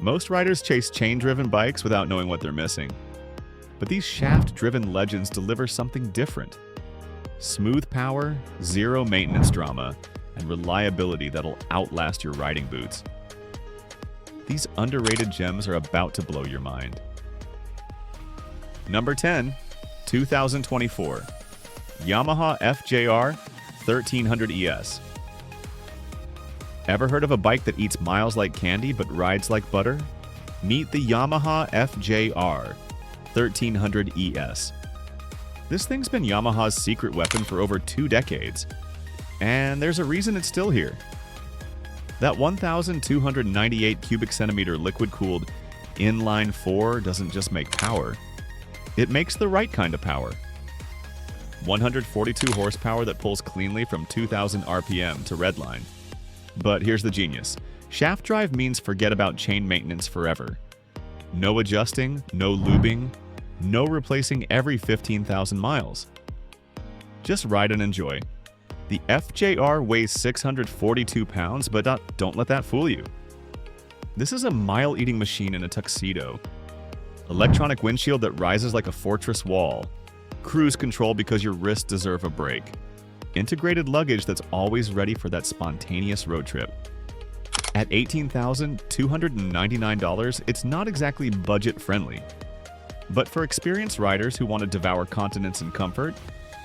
Most riders chase chain-driven bikes without knowing what they're missing. But these shaft-driven legends deliver something different. Smooth power, zero maintenance drama, and reliability that'll outlast your riding boots. These underrated gems are about to blow your mind. Number 10, 2024 Yamaha FJR 1300 ES. Ever heard of a bike that eats miles like candy but rides like butter? Meet the Yamaha FJR 1300 ES. This thing's been Yamaha's secret weapon for over 2 decades, and there's a reason it's still here. That 1,298 cubic centimeter liquid-cooled inline 4 doesn't just make power, it makes the right kind of power. 142 horsepower that pulls cleanly from 2,000 RPM to redline. But here's the genius. Shaft drive means forget about chain maintenance forever. No adjusting, no lubing, no replacing every 15,000 miles. Just ride and enjoy. The FJR weighs 642 pounds, but don't let that fool you. This is a mile-eating machine in a tuxedo. Electronic windshield that rises like a fortress wall. Cruise control because your wrists deserve a break. Integrated luggage that's always ready for that spontaneous road trip. At $18,299, it's not exactly budget-friendly. But for experienced riders who want to devour continents in comfort,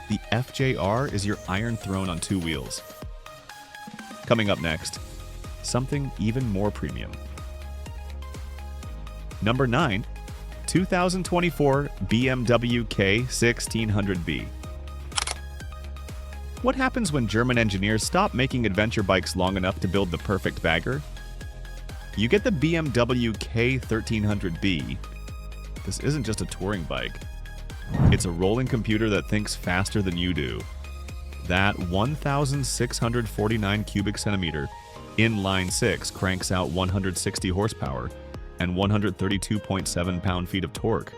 the FJR is your Iron Throne on 2 wheels. Coming up next, something even more premium. Number 9, 2024 BMW K 1600B. What happens when German engineers stop making adventure bikes long enough to build the perfect bagger? You get the BMW K 1300B. This isn't just a touring bike. It's a rolling computer that thinks faster than you do. That 1,649 cubic centimeter inline 6 cranks out 160 horsepower and 132.7 pound-feet of torque.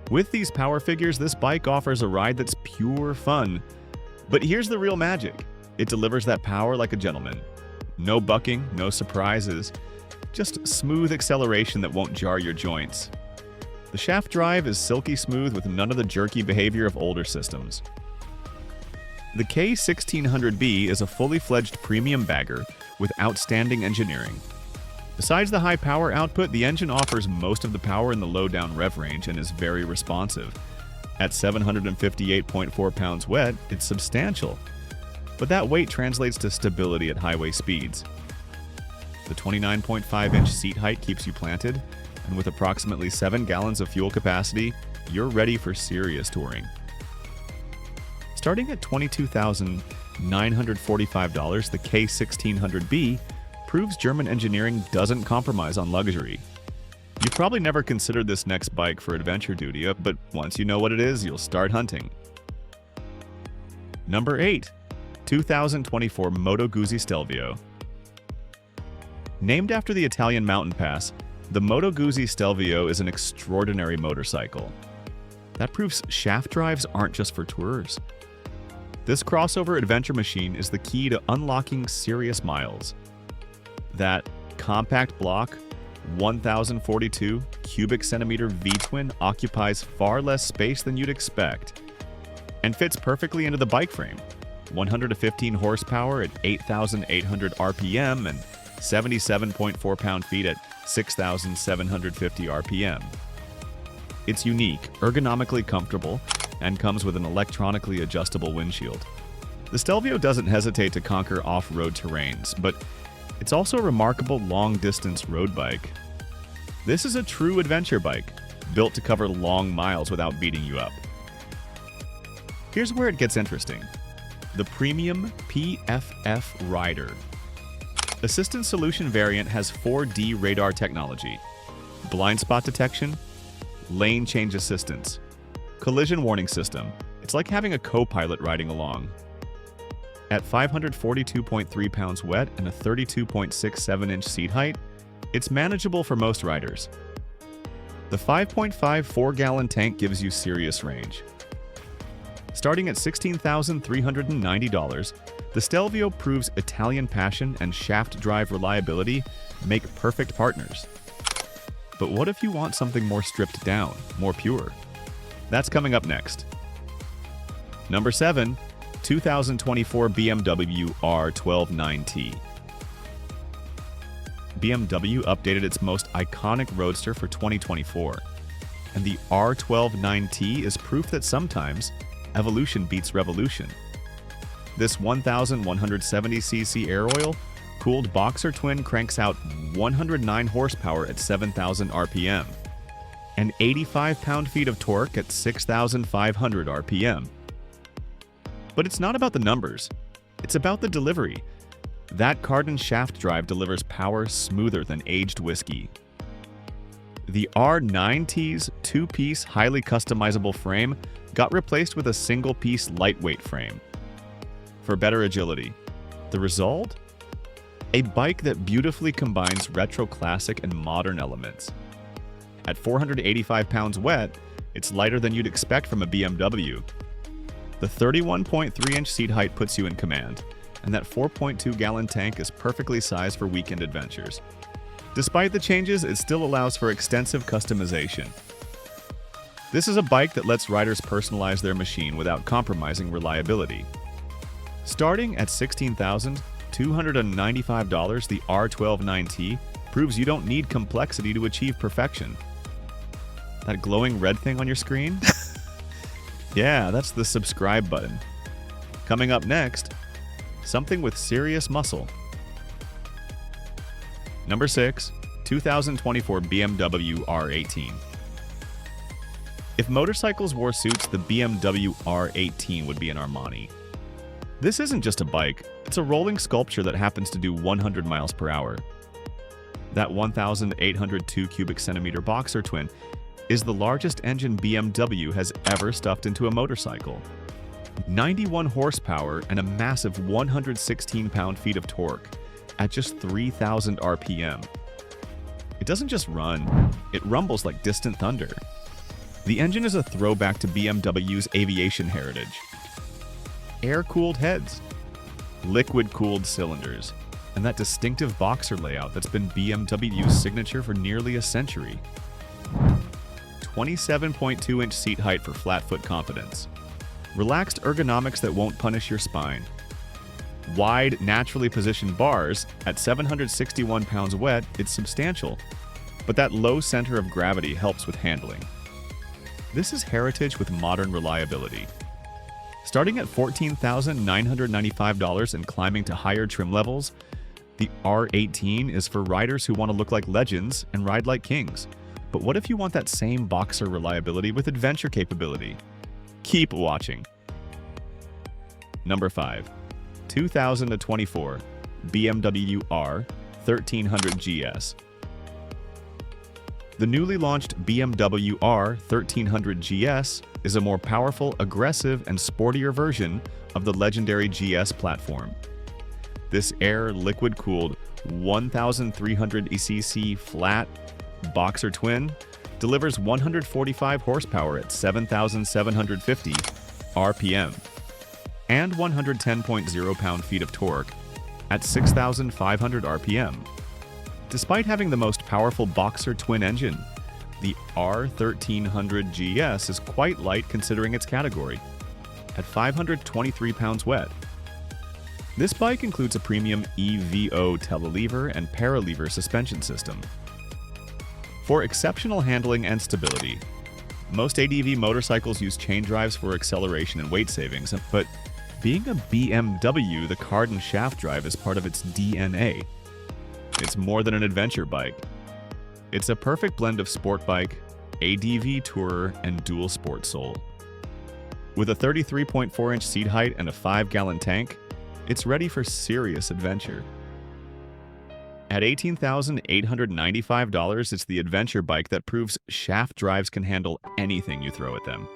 With these power figures, this bike offers a ride that's pure fun. But here's the real magic. It delivers that power like a gentleman. No bucking, no surprises, just smooth acceleration that won't jar your joints. The shaft drive is silky smooth with none of the jerky behavior of older systems. The K 1600B is a fully fledged premium bagger with outstanding engineering. Besides the high power output, the engine offers most of the power in the low-down rev range and is very responsive. At 758.4 pounds wet, it's substantial, but that weight translates to stability at highway speeds. The 29.5-inch seat height keeps you planted, and with approximately 7 gallons of fuel capacity, you're ready for serious touring. Starting at $22,945, the K 1600B proves German engineering doesn't compromise on luxury. You've probably never considered this next bike for adventure duty, but once you know what it is, you'll start hunting. Number 8, 2024 Moto Guzzi Stelvio. Named after the Italian mountain pass, the Moto Guzzi Stelvio is an extraordinary motorcycle. That proves shaft drives aren't just for tourers. This crossover adventure machine is the key to unlocking serious miles. That compact block, 1,042 cubic centimeter V-twin occupies far less space than you'd expect and fits perfectly into the bike frame. 115 horsepower at 8,800 RPM and 77.4 pound-feet at 6,750 RPM. It's unique, ergonomically comfortable, and comes with an electronically adjustable windshield. The Stelvio doesn't hesitate to conquer off-road terrains, but it's also a remarkable long-distance road bike. This is a true adventure bike, built to cover long miles without beating you up. Here's where it gets interesting. The premium PFF Rider. Assistance Solution variant has 4D radar technology, blind spot detection, lane change assistance, collision warning system. It's like having a co-pilot riding along. At 542.3 pounds wet and a 32.67-inch seat height, it's manageable for most riders. The 5.5 4-gallon tank gives you serious range. Starting at $16,390, the Stelvio proves Italian passion and shaft drive reliability make perfect partners. But what if you want something more stripped down, more pure? That's coming up next. Number 7. 2024 BMW R12 NineT. BMW updated its most iconic roadster for 2024, and the R12 NineT is proof that sometimes evolution beats revolution. This 1,170cc air oil-cooled boxer twin cranks out 109 horsepower at 7,000 RPM and 85 pound-feet of torque at 6,500 RPM. But it's not about the numbers, it's about the delivery. That Cardan shaft drive delivers power smoother than aged whiskey. The R9T's two-piece, highly customizable frame got replaced with a single-piece lightweight frame for better agility. The result? A bike that beautifully combines retro classic and modern elements. At 485 pounds wet, it's lighter than you'd expect from a BMW. The 31.3-inch seat height puts you in command, and that 4.2-gallon tank is perfectly sized for weekend adventures. Despite the changes, it still allows for extensive customization. This is a bike that lets riders personalize their machine without compromising reliability. Starting at $16,295, the R12 NineT proves you don't need complexity to achieve perfection. That glowing red thing on your screen? Yeah, that's the subscribe button. Coming up next, something with serious muscle. Number 6. 2024 BMW R18. If motorcycles wore suits, the BMW R18 would be an Armani. This isn't just a bike, it's a rolling sculpture that happens to do 100 miles per hour. That 1,802 cubic centimeter boxer twin is the largest engine BMW has ever stuffed into a motorcycle. 91 horsepower and a massive 116 pound-feet of torque at just 3,000 RPM. It doesn't just run, it rumbles like distant thunder. The engine is a throwback to BMW's aviation heritage. Air-cooled heads, liquid-cooled cylinders, and that distinctive boxer layout that's been BMW's signature for nearly a century. 27.2-inch seat height for flat-foot confidence. Relaxed ergonomics that won't punish your spine. Wide, naturally positioned bars. At 761 pounds wet, it's substantial, but that low center of gravity helps with handling. This is heritage with modern reliability. Starting at $14,995 and climbing to higher trim levels, the R18 is for riders who want to look like legends and ride like kings. But what if you want that same boxer reliability with adventure capability? Keep watching. Number 5. 2024 BMW R 1300 GS. The newly launched BMW R 1300 GS is a more powerful, aggressive, and sportier version of the legendary GS platform. This air liquid-cooled 1,300cc flat boxer twin delivers 145 horsepower at 7,750 RPM and 110.0 pound-feet of torque at 6,500 RPM. Despite having the most powerful boxer twin engine, the R1300 GS is quite light considering its category, at 523 pounds wet. This bike includes a premium EVO telelever and paralever suspension system. For exceptional handling and stability, most ADV motorcycles use chain drives for acceleration and weight savings, but being a BMW, the Cardan shaft drive is part of its DNA. It's more than an adventure bike. It's a perfect blend of sport bike, ADV tourer, and dual sport soul. With a 33.4-inch seat height and a 5-gallon tank, it's ready for serious adventure. At $18,895, it's the adventure bike that proves shaft drives can handle anything you throw at them.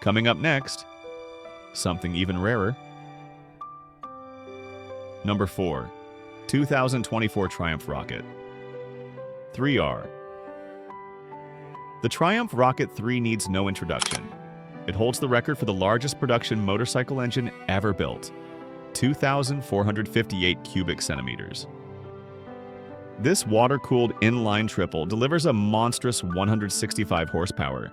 Coming up next, something even rarer. Number 4. 2024 Triumph Rocket 3R. The Triumph Rocket 3 needs no introduction. It holds the record for the largest production motorcycle engine ever built, 2,458 cubic centimeters. This water-cooled inline triple delivers a monstrous 165 horsepower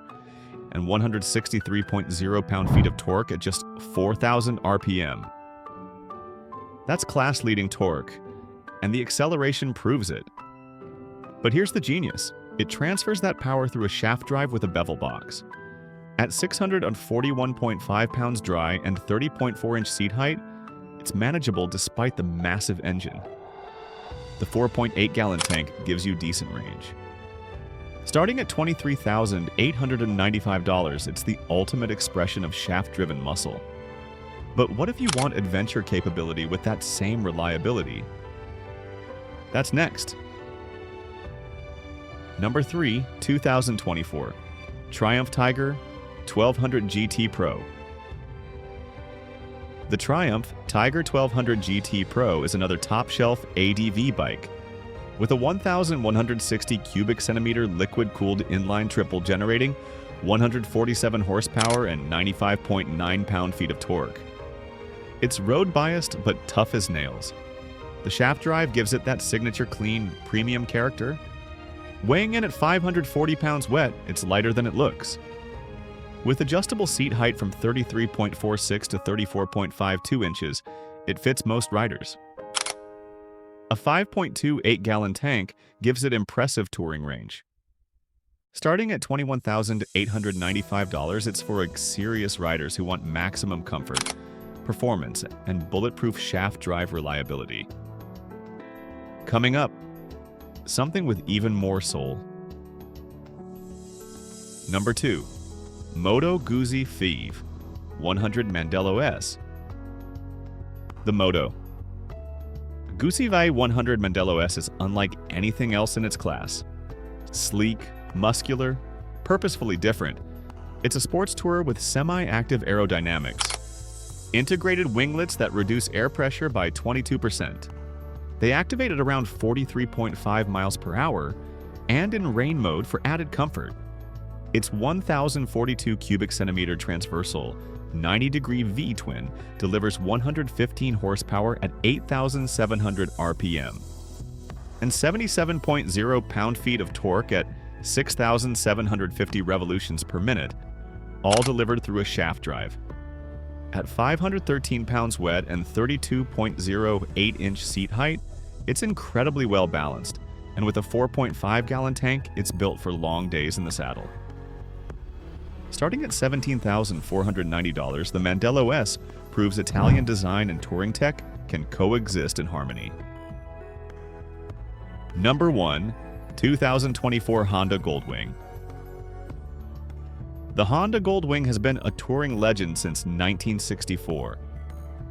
and 163.0 pound-feet of torque at just 4,000 RPM. That's class-leading torque, and the acceleration proves it. But here's the genius. It transfers that power through a shaft drive with a bevel box. At 641.5 pounds dry and 30.4-inch seat height, it's manageable despite the massive engine. The 4.8-gallon tank gives you decent range. Starting at $23,895, it's the ultimate expression of shaft-driven muscle. But what if you want adventure capability with that same reliability? That's next. Number 3, 2024. Triumph Tiger 1200 GT Pro. The Triumph Tiger 1200 GT Pro is another top-shelf ADV bike. With a 1,160 cubic centimeter liquid-cooled inline triple generating 147 horsepower and 95.9 pound-feet of torque. It's road-biased but tough as nails. The shaft drive gives it that signature clean, premium character. Weighing in at 540 pounds wet, it's lighter than it looks. With adjustable seat height from 33.46 to 34.52 inches, it fits most riders. A 5.28-gallon tank gives it impressive touring range. Starting at $21,895, it's for serious riders who want maximum comfort, performance, and bulletproof shaft drive reliability. Coming up, something with even more soul. Number 2. Moto Guzzi FJR 100 Mandello S. The Moto Guzzi FJR 100 Mandello S is unlike anything else in its class. Sleek, muscular, purposefully different, it's a sports tourer with semi-active aerodynamics. Integrated winglets that reduce air pressure by 22%. They activate at around 43.5 miles per hour and in rain mode for added comfort. Its 1,042 cubic centimeter transversal 90-degree V-twin delivers 115 horsepower at 8,700 RPM and 77.0 pound-feet of torque at 6,750 revolutions per minute, all delivered through a shaft drive. At 513 pounds wet and 32.08-inch seat height, it's incredibly well balanced, and with a 4.5-gallon tank, it's built for long days in the saddle. Starting at $17,490, the Mandello S proves Italian design and touring tech can coexist in harmony. Number 1. 2024 Honda Goldwing. The Honda Goldwing has been a touring legend since 1964.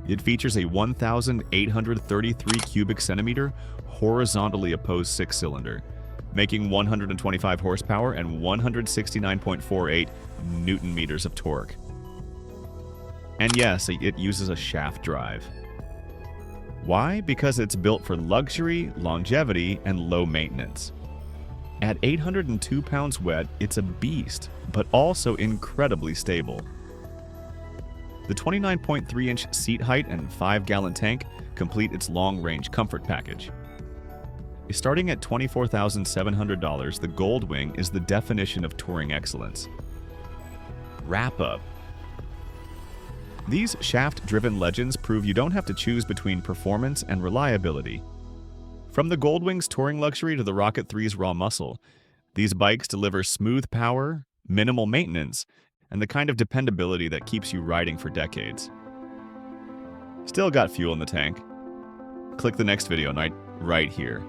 It features a 1,833 cubic centimeter horizontally opposed six-cylinder, making 125 horsepower and 169.48 newton meters of torque. And yes, it uses a shaft drive. Why? Because it's built for luxury, longevity, and low maintenance. At 802 pounds wet, it's a beast, but also incredibly stable. The 29.3-inch seat height and 5-gallon tank complete its long-range comfort package. Starting at $24,700, the Goldwing is the definition of touring excellence. Wrap up. These shaft-driven legends prove you don't have to choose between performance and reliability. From the Goldwing's touring luxury to the Rocket 3's raw muscle, these bikes deliver smooth power, minimal maintenance, and the kind of dependability that keeps you riding for decades. Still got fuel in the tank? Click the next video right here.